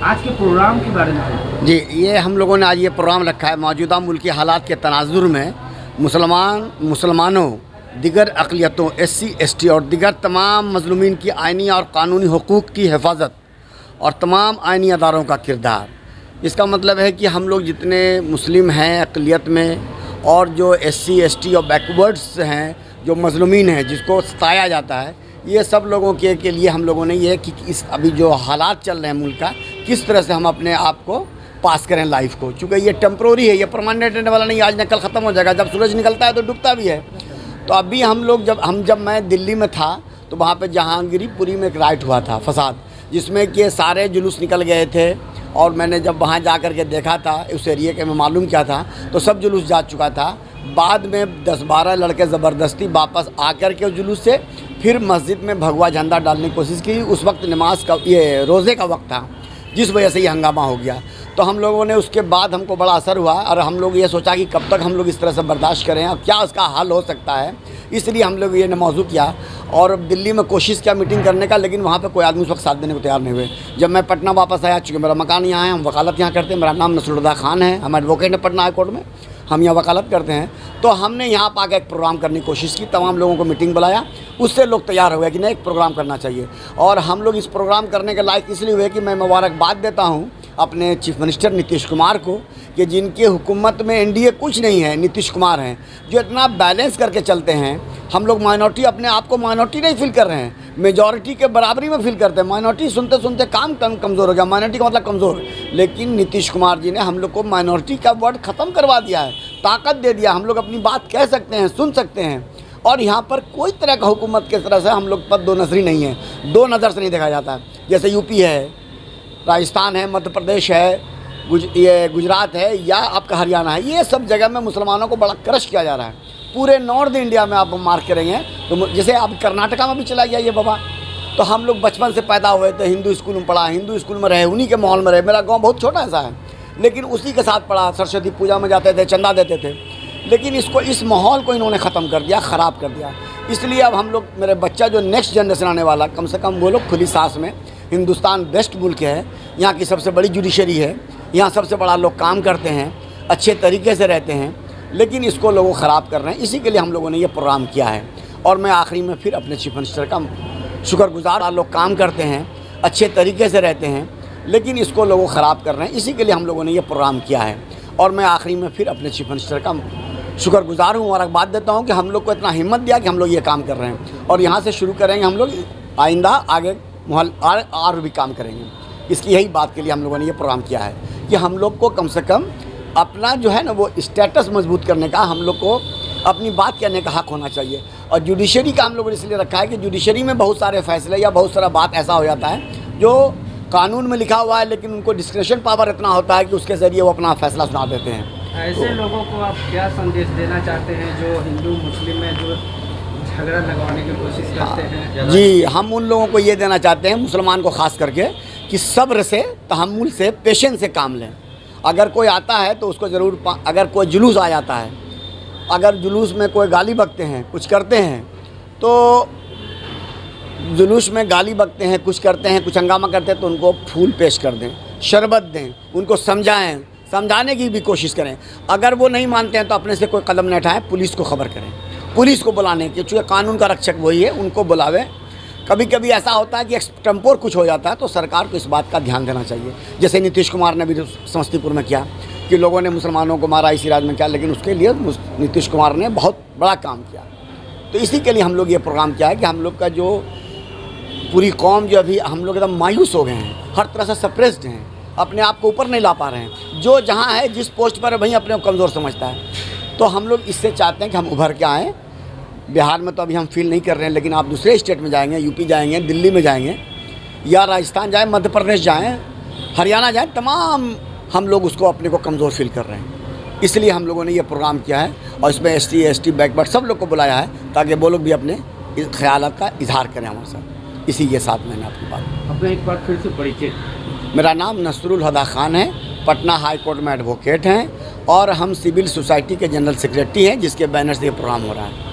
आज के प्रोग्राम के बारे में जी, ये हम लोगों ने आज ये प्रोग्राम रखा है मौजूदा मुल्की हालात के तनाजुर में मुसलमानों, दिगर अक़लियतों, SC ST और दिगर तमाम मज़लूमीन की आइनी और कानूनी हुकूक़ की हिफाजत और तमाम आइनी अदारों का किरदार। इसका मतलब है कि हम लोग जितने मुस्लिम हैं अक़लियत में और जो SC ST और बैकवर्ड्स हैं, जो मज़लूमीन हैं जिसको सताया जाता है, ये सब लोगों के लिए हम लोगों ने ये कि इस अभी जो हालात चल रहे हैं मुल्क का, किस तरह से हम अपने आप को पास करें लाइफ को। चूँकि ये टेम्प्रोरी है, ये परमानेंट रहने वाला नहीं, आज न कल ख़त्म हो जाएगा। जब सूरज निकलता है तो डूबता भी है। तो अभी हम लोग जब मैं दिल्ली में था तो वहाँ पे जहांगीरपुरी में एक राइट हुआ था, फसाद, जिसमें कि सारे जुलूस निकल गए थे। और मैंने जब वहाँ जा कर के देखा था, उस एरिए के में मालूम किया था, तो सब जुलूस जा चुका था। बाद में 10-12 लड़के ज़बरदस्ती वापस आकर के जुलूस से फिर मस्जिद में भगवा झंडा डालने की कोशिश की। उस वक्त नमाज का, ये रोज़े का वक्त था, जिस वजह से ये हंगामा हो गया। तो हम लोगों ने उसके बाद हमको बड़ा असर हुआ और हम लोग ये सोचा कि कब तक हम लोग इस तरह से बर्दाश्त करें और क्या उसका हल हो सकता है। इसलिए हम लोग ये मौजू किया और दिल्ली में कोशिश किया मीटिंग करने का, लेकिन वहाँ पे कोई आदमी उस वक्त साथ देने को तैयार नहीं हुए। जब मैं पटना वापस आया, चूँकि मेरा मकान यहाँ है, हम वकालत यहाँ करते हैं, मेरा नाम नसरुल्लाह खान है, हम एडवोकेट हैं पटना हाई कोर्ट में, हम यहाँ वकालत करते हैं। तो हमने यहाँ पर आकर एक प्रोग्राम करने की कोशिश की, तमाम लोगों को मीटिंग बुलाया, उससे लोग तैयार हो गए कि नहीं एक प्रोग्राम करना चाहिए। और हम लोग इस प्रोग्राम करने के लायक इसलिए हुए कि मैं मुबारकबाद देता हूँ अपने चीफ मिनिस्टर नीतीश कुमार को कि जिनके हुकूमत में NDA कुछ नहीं है, नीतीश कुमार हैं जो इतना बैलेंस करके चलते हैं। हम लोग माइनॉरिटी, अपने आप को माइनॉरिटी नहीं फील कर रहे हैं, मेजॉरिटी के बराबरी में फील करते हैं। माइनॉरिटी सुनते सुनते काम कमज़ोर हो गया, माइनॉरिटी का मतलब कमज़ोर। लेकिन नीतीश कुमार जी ने हम लोग को माइनॉरिटी का वर्ड ख़त्म करवा दिया है, ताकत दे दिया। हम लोग अपनी बात कह सकते हैं, सुन सकते हैं। और यहाँ पर कोई तरह का हुकूमत की तरह से हम लोग पर दो नज़री नहीं है, दो नज़र से नहीं देखा जाता है। जैसे यूपी है, राजस्थान है, मध्य प्रदेश है, ये गुजरात है या आपका हरियाणा है, ये सब जगह में मुसलमानों को बड़ा क्रश किया जा रहा है। पूरे नॉर्थ इंडिया में आप मार्क करेंगे तो जैसे आप कर्नाटका में भी चला गया ये बाबा। तो हम लोग बचपन से पैदा हुए थे, हिंदू स्कूल में पढ़ा, हिंदू स्कूल में रहे, उन्हीं के माहौल में रहे। मेरा गाँव बहुत छोटा सा है, लेकिन उसी के साथ पढ़ा, सरस्वती पूजा में जाते थे, चंदा देते थे। लेकिन इस माहौल को इन्होंने ख़त्म कर दिया, ख़राब कर दिया। इसलिए अब हम लोग, मेरे बच्चा जो नेक्स्ट जनरेशन आने वाला, कम से कम वो लोग खुली सांस में, हिंदुस्तान बेस्ट मुल्क है, यहाँ की सबसे बड़ी जुडिशरी है, यहाँ सबसे बड़ा लोग काम करते हैं, अच्छे तरीके से रहते हैं, लेकिन इसको लोग ख़राब कर रहे हैं। इसी के लिए हम लोगों ने ये प्रोग्राम किया है। और मैं आखिरी में फिर अपने चीफ मिनिस्टर का शुक्रगुजार, लोग काम करते हैं, अच्छे तरीके से रहते हैं, लेकिन इसको लोग ख़राब कर रहे हैं। इसी के लिए हम लोगों ने ये प्रोग्राम किया है। और मैं आखिरी में फिर अपने चीफ मिनिस्टर का शुक्रगुजार हूँ और बात देता हूँ कि हम लोग को इतना हिम्मत दिया कि हम लोग ये काम कर रहे हैं। और यहाँ से शुरू करेंगे हम लोग, आइंदा आगे और भी काम करेंगे। इसकी यही बात के लिए हम लोगों ने ये प्रोग्राम किया है कि हम लोग को कम से कम अपना जो है ना वो स्टेटस मजबूत करने का, हम लोग को अपनी बात कहने का हक होना चाहिए। और जुडिशरी का हम लोगों ने इसलिए रखा है कि जुडिशरी में बहुत सारे फैसले या बहुत सारा बात ऐसा हो जाता है जो कानून में लिखा हुआ है, लेकिन उनको डिस्क्रिप्शन पावर इतना होता है कि उसके ज़रिए वो अपना फैसला सुना देते हैं। ऐसे लोगों को आप क्या संदेश देना चाहते हैं जो हिंदू मुस्लिम में जो झगड़ा लगवाने की कोशिश करते हैं? जी, हम उन लोगों को ये देना चाहते हैं, मुसलमान को ख़ास करके, कि सब्र से, तहम्मुल से, पेशेंस से काम लें। अगर कोई आता है तो उसको ज़रूर, अगर कोई जुलूस आ जाता है, अगर जुलूस में कोई गाली बकते हैं, कुछ करते हैं, तो जुलूस में गाली बकते हैं, कुछ करते हैं, कुछ हंगामा करते हैं, तो उनको फूल पेश कर दें, शरबत दें, उनको समझाएं, समझाने की भी कोशिश करें। अगर वो नहीं मानते हैं तो अपने से कोई कदम न उठाएं, पुलिस को खबर करें, पुलिस को बुलाने की, चूँकि कानून का रक्षक वही है, उनको बुलावें। कभी कभी ऐसा होता है कि एक्सटेम्पोर कुछ हो जाता है, तो सरकार को इस बात का ध्यान देना चाहिए। जैसे नीतीश कुमार ने भी समस्तीपुर में किया कि लोगों ने मुसलमानों को मारा, इसी राज्य में किया, लेकिन उसके लिए नीतीश कुमार ने बहुत बड़ा काम किया। तो इसी के लिए हम लोग ये प्रोग्राम किया है कि हम लोग का जो पूरी कौम जो अभी हम लोग एकदम मायूस हो गए हैं, हर तरह से सप्रेस्ड हैं, अपने आप को ऊपर नहीं ला पा रहे हैं। जो जहाँ है, जिस पोस्ट पर है, वहीं अपने को कमज़ोर समझता है। तो हम लोग इससे चाहते हैं कि हम उभर के आएँ। बिहार में तो अभी हम फील नहीं कर रहे हैं, लेकिन आप दूसरे स्टेट में जाएंगे, यूपी जाएंगे, दिल्ली में जाएंगे, या राजस्थान जाएँ, मध्य प्रदेश जाएँ, हरियाणा जाएँ, तमाम हम लोग उसको अपने को कमज़ोर फील कर रहे हैं। इसलिए हम लोगों ने ये प्रोग्राम किया है और इसमें SC ST बैकवर्ड सब लोग को बुलाया है, ताकि वो लोग भी अपने ख्यालात का इजहार करें हमारे साथ। इसी के साथ मैंने आपकी बात। अपने एक बार फिर से परिचय। मेरा नाम नसरुल्लाह खान है, पटना हाई कोर्ट में एडवोकेट हैं और हम सिविल सोसाइटी के जनरल सेक्रेटरी हैं, जिसके बैनर से ये प्रोग्राम हो रहा है।